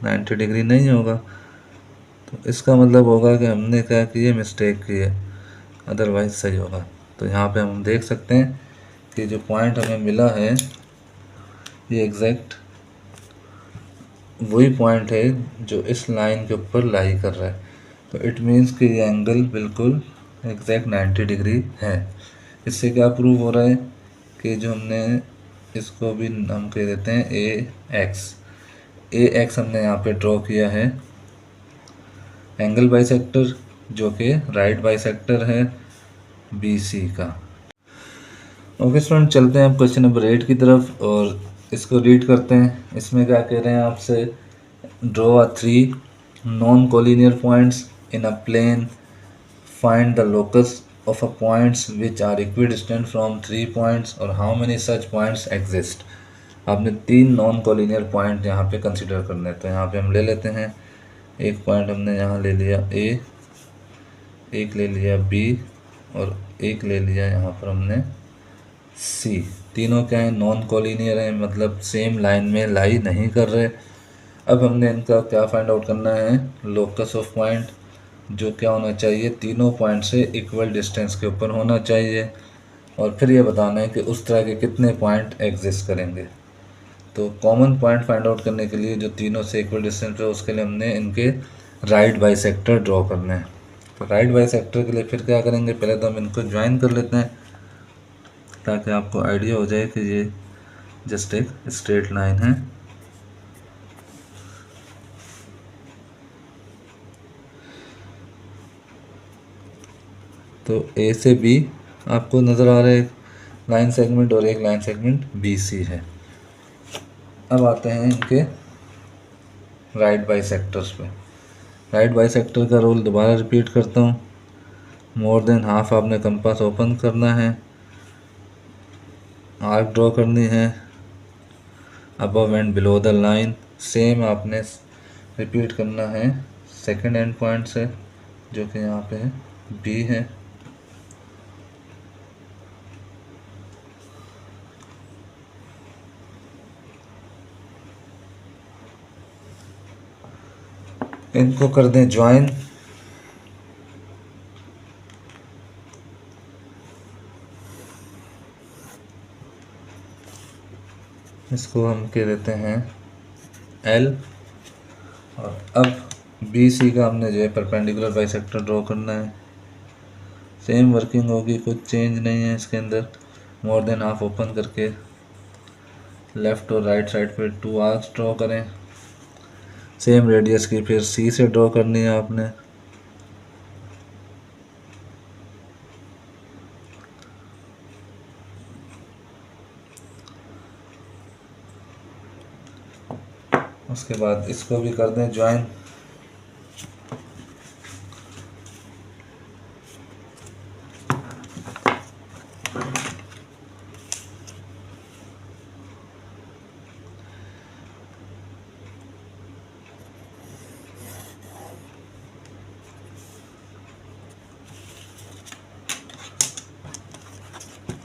90 डिग्री नहीं होगा। तो इसका मतलब होगा कि हमने क्या किया, मिस्टेक की है, अदरवाइज सही होगा। तो यहाँ पे हम देख सकते हैं कि जो पॉइंट हमें मिला है ये एग्जैक्ट वही पॉइंट है जो इस लाइन के ऊपर लाई कर रहा है। तो इट मीन्स कि ये एंगल बिल्कुल एग्जैक्ट 90 डिग्री है। इससे क्या प्रूव हो रहा है कि जो हमने इसको भी हम कह देते हैं ए एक्स हमने यहाँ पे ड्रॉ किया है एंगल बाइसेक्टर जो कि राइट बाइसेक्टर है बी सी का। ओके स्टूडेंट, चलते हैं अब क्वेश्चन नंबर 8 की तरफ और इसको रीड करते हैं। इसमें क्या कह रहे हैं आपसे, draw a 3 non collinear points in a plane, find the locus of a points which are equidistant from 3 points और how many such points exist। आपने 3 नॉन कोलिनियर पॉइंट यहाँ पे कंसिडर करने हैं। तो यहाँ पे हम ले लेते हैं, एक पॉइंट हमने यहाँ ले लिया ए, एक ले लिया बी और एक ले लिया यहाँ पर हमने सी। तीनों क्या है, नॉन कोलिनियर है, मतलब सेम लाइन में लाई नहीं कर रहे। अब हमने इनका क्या फाइंड आउट करना है, लोकस ऑफ पॉइंट, जो क्या होना चाहिए, तीनों पॉइंट से इक्वल डिस्टेंस के ऊपर होना चाहिए। और फिर ये बताना है कि उस तरह के कितने पॉइंट एग्जिस्ट करेंगे। तो कॉमन पॉइंट फाइंड आउट करने के लिए जो तीनों से इक्वल डिस्टेंस है उसके लिए हमने इनके राइट बाइसेक्टर ड्रॉ करने हैं। तो राइट बाइसेक्टर के लिए फिर क्या करेंगे, पहले तो हम इनको ज्वाइन कर लेते हैं ताकि आपको आइडिया हो जाए कि ये जस्ट एक स्ट्रेट लाइन है। तो ए से बी आपको नज़र आ रहा है एक लाइन सेगमेंट और एक लाइन सेगमेंट बी सी है। अब आते हैं इनके राइट बाइसेक्टर्स पे। राइट बाइसेक्टर का रूल दोबारा रिपीट करता हूँ, मोर देन हाफ आपने कंपास ओपन करना है, आर्क ड्रॉ करनी है above and below the line. Same आपने रिपीट करना है सेकंड एंड पॉइंट से जो कि यहाँ पे बी है। इनको कर दें ज्वाइन। इसको हम कह देते हैं एल। और अब बी सी का हमने जो है परपेंडिकुलर बाइसेक्टर ड्रॉ करना है। सेम वर्किंग होगी, कुछ चेंज नहीं है इसके अंदर। मोर देन हाफ ओपन करके लेफ़्ट और राइट साइड पे 2 आर्क्स ड्रॉ करें। सेम रेडियस की फिर सी से ड्रॉ करनी है आपने। उसके बाद इसको भी कर दें ज्वाइन।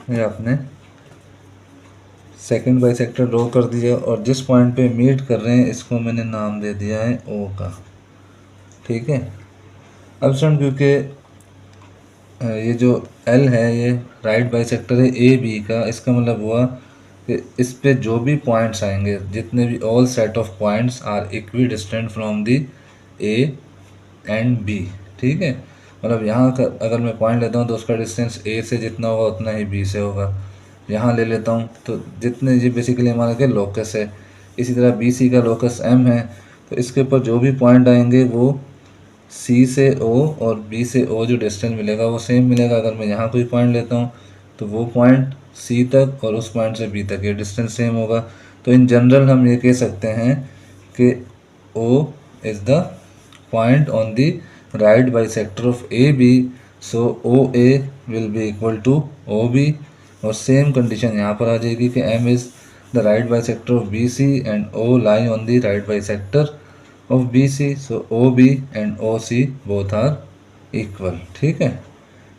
ये आपने सेकंड बाइसेक्टर ड्रॉ कर दिया और जिस पॉइंट पे मीट कर रहे हैं इसको मैंने नाम दे दिया है ओ का। ठीक है। अब स्टूडेंट क्योंकि ये जो एल है ये राइट बाइसेक्टर है ए बी का, इसका मतलब हुआ कि इस पे जो भी पॉइंट्स आएंगे, जितने भी all set of points are equidistant from the A and B. ठीक है, मतलब यहाँ का अगर मैं पॉइंट लेता हूँ तो उसका डिस्टेंस ए से जितना होगा उतना ही बी से होगा। यहाँ ले लेता हूँ तो जितने, ये बेसिकली हमारा क्या लोकस है। इसी तरह बी सी का लोकस एम है, तो इसके ऊपर जो भी पॉइंट आएंगे वो सी से ओ और बी से ओ जो डिस्टेंस मिलेगा वो सेम मिलेगा। अगर मैं यहाँ कोई पॉइंट लेता हूँ तो वो पॉइंट सी तक और उस पॉइंट से बी तक ये डिस्टेंस सेम होगा। तो इन जनरल हम ये कह सकते हैं कि O is the point on the right bisector of A B, so O A will be equal to O B. और सेम कंडीशन यहाँ पर आ जाएगी कि M is the right bisector of B C and O lie on the right bisector of B C, so O B and O C both are equal. ठीक है,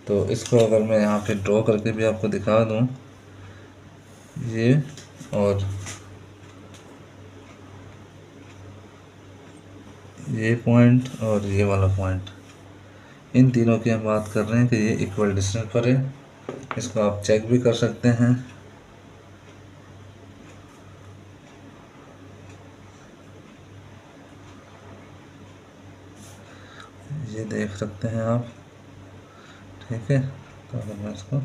तो इसको अगर मैं यहाँ पे ड्रॉ करके भी आपको दिखा दूँ, ये और ये पॉइंट और ये वाला पॉइंट, इन तीनों की हम बात कर रहे हैं कि ये इक्वल डिस्टेंस पर है। इसको आप चेक भी कर सकते हैं। ये देख सकते हैं आप। ठीक है, तो अगर मैं इसको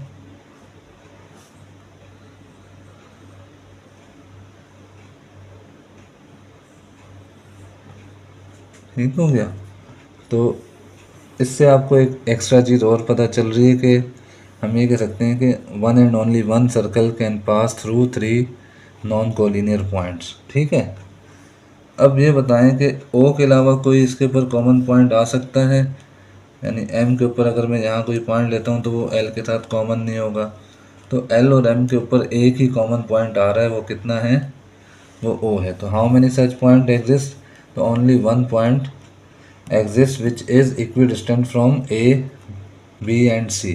ठीक हो गया, तो इससे आपको एक एक्स्ट्रा चीज़ और पता चल रही है कि हम ये कह सकते हैं कि one and only one circle can pass through 3 non collinear points. ठीक है, अब ये बताएं कि ओ के अलावा कोई इसके ऊपर कॉमन पॉइंट आ सकता है, यानी एम के ऊपर अगर मैं यहाँ कोई पॉइंट लेता हूँ तो वो एल के साथ कॉमन नहीं होगा। तो एल और एम के ऊपर एक ही कॉमन पॉइंट आ रहा है, वो कितना है, वो ओ है। तो how many such point exist, तो only one point exist which is equidistant from A B and C.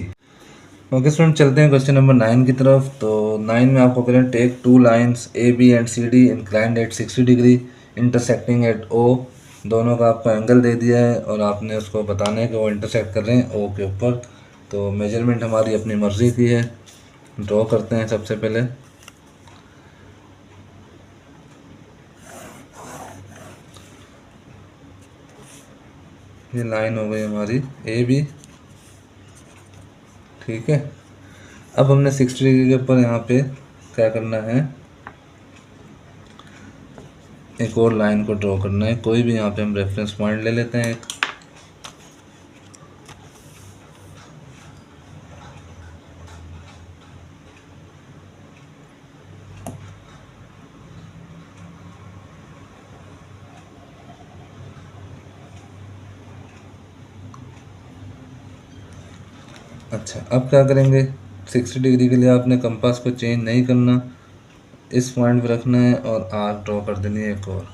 Okay student, चलते हैं क्वेश्चन नंबर 9 की तरफ। तो 9 में आपको करें take two lines A B and C D inclined at 60 degree intersecting at O. दोनों का आपको एंगल दे दिया है और आपने उसको बताना है कि वो इंटरसेक्ट कर रहे हैं ओ के ऊपर। तो मेजरमेंट हमारी अपनी मर्ज़ी की है। ड्रॉ करते हैं सबसे पहले। ये लाइन हो गई हमारी ए बी। ठीक है, अब हमने 60 डिग्री के ऊपर यहाँ पे क्या करना है, एक और लाइन को ड्रॉ करना है। कोई भी यहाँ पे हम रेफरेंस पॉइंट ले लेते हैं एक। अच्छा, अब क्या करेंगे, 60 डिग्री के लिए आपने कंपास को चेंज नहीं करना, इस पॉइंट पे रखना है और आर्क ड्रॉ कर देनी है एक और।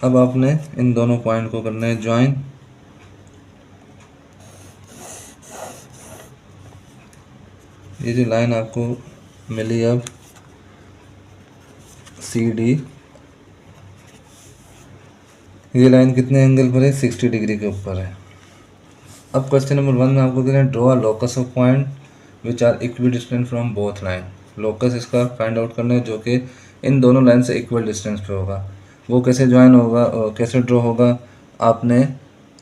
अब आपने इन दोनों पॉइंट को करना है ज्वाइन। ये जो लाइन आपको मिली अब सी डी, ये लाइन कितने एंगल पर है, 60 डिग्री के ऊपर है। अब क्वेश्चन नंबर 1 में आपको कह रहे हैं draw a locus of point which are equidistant from both line. Locus इसका फाइंड आउट करना है जो कि इन दोनों लाइन से इक्वल डिस्टेंस पे होगा। वो कैसे ज्वाइन होगा और कैसे ड्रॉ होगा, आपने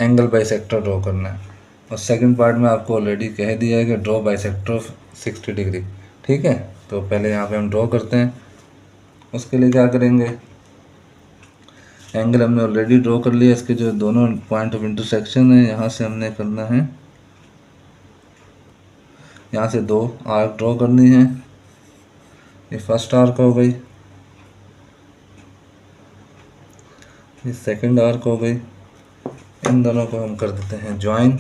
एंगल बाइसेक्टर ड्रॉ करना है। और सेकंड पार्ट में आपको ऑलरेडी कह दिया है कि ड्रॉ बाइसेक्टर ऑफ 60 डिग्री। ठीक है, तो पहले यहाँ पे हम ड्रॉ करते हैं। उसके लिए क्या करेंगे, एंगल हमने ऑलरेडी ड्रॉ कर लिया। इसके जो दोनों पॉइंट ऑफ इंटरसेक्शन है, यहाँ से हमने करना है, यहाँ से 2 आर्क ड्रॉ करनी है। ये फर्स्ट आर्क हो गई, ये सेकंड आर्क हो गई। इन दोनों को हम कर देते हैं ज्वाइन।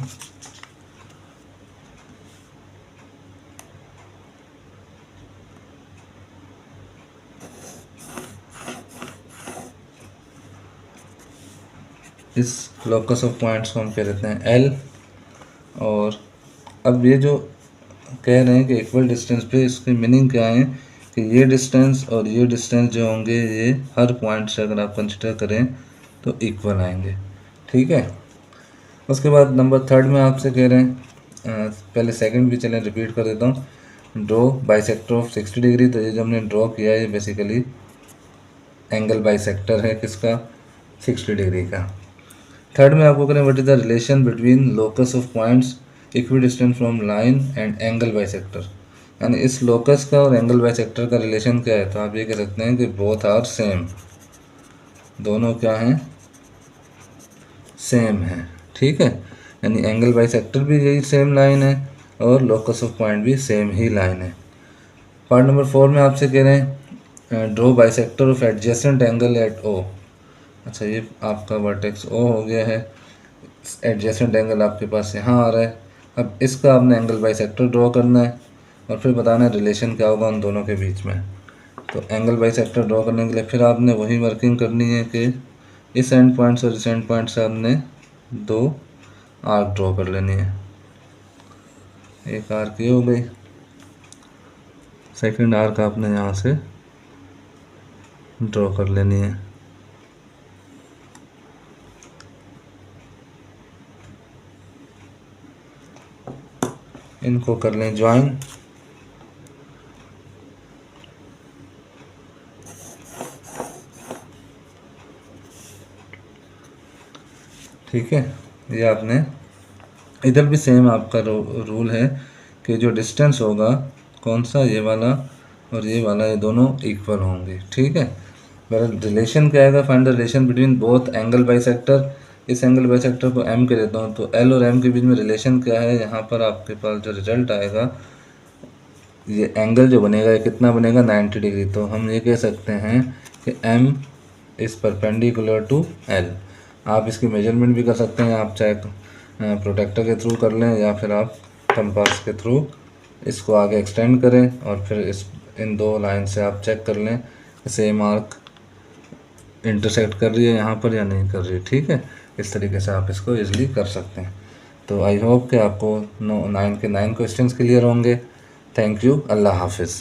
इस लोकस ऑफ पॉइंट्स को हम कह देते हैं एल। और अब ये जो कह रहे हैं कि इक्वल डिस्टेंस पे, इसकी मीनिंग क्या है कि ये डिस्टेंस और ये डिस्टेंस जो होंगे ये हर पॉइंट से अगर आप कंसिडर करें तो इक्वल आएंगे। ठीक है, उसके बाद नंबर 3 में आपसे कह रहे हैं, पहले सेकंड भी चलें रिपीट कर देता हूँ, ड्रॉ बाइसेक्टर ऑफ 60 डिग्री। तो ये जो हमने ड्रॉ किया है ये बेसिकली एंगल बाइसेक्टर है किसका, 60 डिग्री का। थर्ड में आपको करें what is the relation between locus of points equidistant from line and angle bisector, यानी इस लोकस का और एंगल बाइसेक्टर का रिलेशन क्या है। तो आप ये कह सकते हैं कि बोथ आर सेम, दोनों क्या हैं, सेम हैं। ठीक है, यानी एंगल बाइसेक्टर भी यही सेम लाइन है और लोकस ऑफ पॉइंट भी सेम ही लाइन है। पार्ट नंबर 4 में आपसे कह रहे हैं draw bisector of adjacent angle at O. अच्छा, ये आपका वर्टेक्स ओ हो गया है, एडजेसेंट एंगल आपके पास यहाँ आ रहा है। अब इसका आपने एंगल बाइसेक्टर ड्रॉ करना है और फिर बताना है रिलेशन क्या होगा उन दोनों के बीच में। तो एंगल बाइसेक्टर ड्रॉ करने के लिए फिर आपने वही वर्किंग करनी है कि इस एंड पॉइंट से और इस एंड पॉइंट से आपने 2 आर्क ड्रॉ कर लेनी है। एक आर्क ये हो गई, सेकंड आर्क आपने यहाँ से ड्रॉ कर लेनी है। इनको कर लें ज्वाइन। ठीक है, ये आपने इधर भी सेम आपका रूल है कि जो डिस्टेंस होगा कौन सा, ये वाला और ये वाला, ये दोनों इक्वल होंगे। ठीक है, मेरा रिलेशन क्या आएगा, find the relation between both angle bisector. इस एंगल बाइसेक्टर को m के देता हूँ तो l और m के बीच में रिलेशन क्या है, यहाँ पर आपके पास जो रिजल्ट आएगा, ये एंगल जो बनेगा ये कितना बनेगा 90 डिग्री। तो हम ये कह सकते हैं कि m is perpendicular to l। आप इसकी मेजरमेंट भी कर सकते हैं, आप चाहे प्रोटेक्टर के थ्रू कर लें या फिर आप कंपास के थ्रू इसको आगे एक्सटेंड करें और फिर इन 2 लाइन से आप चेक कर लें सेम आर्क इंटरसेक्ट कर रही है यहाँ पर या नहीं कर रही है। ठीक है, इस तरीके से आप इसको ईजिली कर सकते हैं। तो आई होप कि आपको 9 के 9 क्वेश्चंस क्लियर होंगे। थैंक यू, अल्लाह हाफिज़।